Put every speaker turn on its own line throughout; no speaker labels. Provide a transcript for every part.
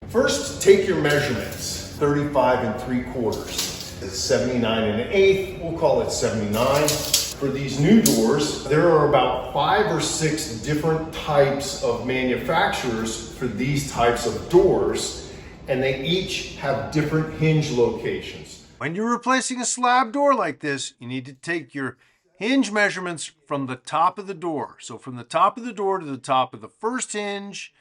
First, take your measurements, 35 3/4. 79 1/8, we'll call it 79. For these new doors, there are about 5 or 6 different types of manufacturers for these types of doors, and they each have different hinge locations.
When you're replacing a slab door like this, you need to take your hinge measurements from the top of the door. So from the top of the door to the top of the first hinge,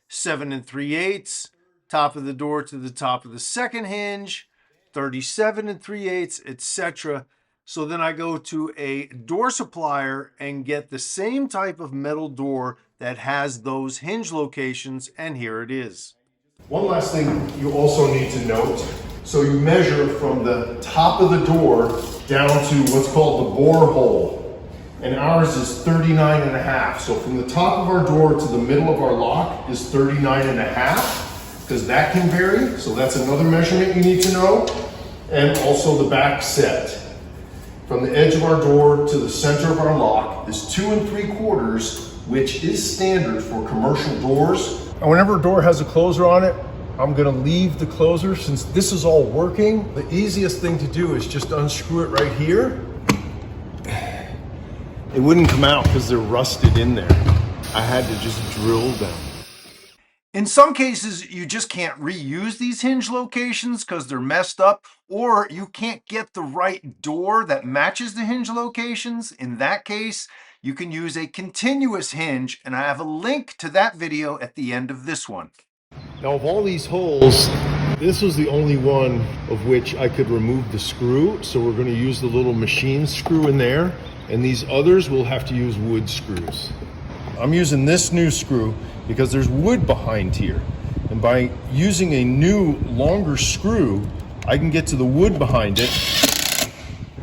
7 3/8, top of the door to the top of the second hinge, 37 3/8, etc. So then I go to a door supplier and get the same type of metal door that has those hinge locations, and here it is.
One last thing you also need to note. So you measure from the top of the door down to what's called the bore hole. And ours is 39 1/2. So from the top of our door to the middle of our lock is 39 1/2. Because that can vary, so that's another measurement you need to know. And also the back set. From the edge of our door to the center of our lock is 2 3/4, which is standard for commercial doors. And whenever a door has a closer on it, I'm gonna leave the closer. Since this is all working, the easiest thing to do is just unscrew it right here. It wouldn't come out because they're rusted in there. I had to just drill them.
In some cases, you just can't reuse these hinge locations because they're messed up, or you can't get the right door that matches the hinge locations. In that case, you can use a continuous hinge, and I have a link to that video at the end of this one.
Now, of all these holes, this was the only one of which I could remove the screw, so we're going to use the little machine screw in there, and these others we'll have to use wood screws. I'm using this new screw because there's wood behind here. And by using a new, longer screw, I can get to the wood behind it.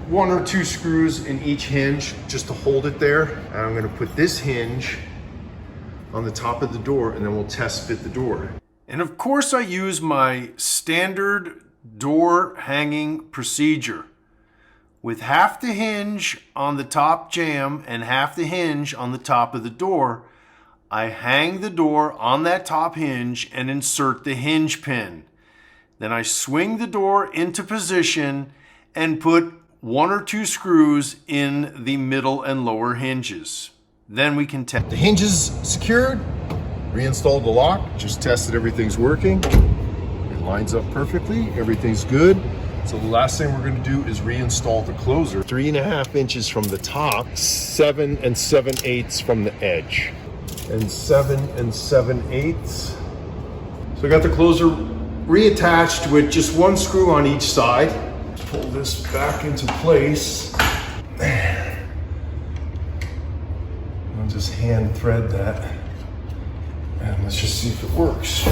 1 or 2 screws in each hinge just to hold it there. And I'm gonna put this hinge on the top of the door, and then we'll test fit the door.
And of course, I use my standard door hanging procedure. With half the hinge on the top jamb and half the hinge on the top of the door, I hang the door on that top hinge and insert the hinge pin. Then I swing the door into position and put 1 or 2 screws in the middle and lower hinges. Then we can test.
The hinge is secured, reinstalled the lock, just tested everything's working. It lines up perfectly, everything's good. So the last thing we're going to do is reinstall the closer. 3 1/2 inches from the top, 7 7/8 from the edge. And 7 7/8. So I got the closer reattached with just 1 screw on each side. Pull this back into place. I'll just hand thread that. And let's just see if it works.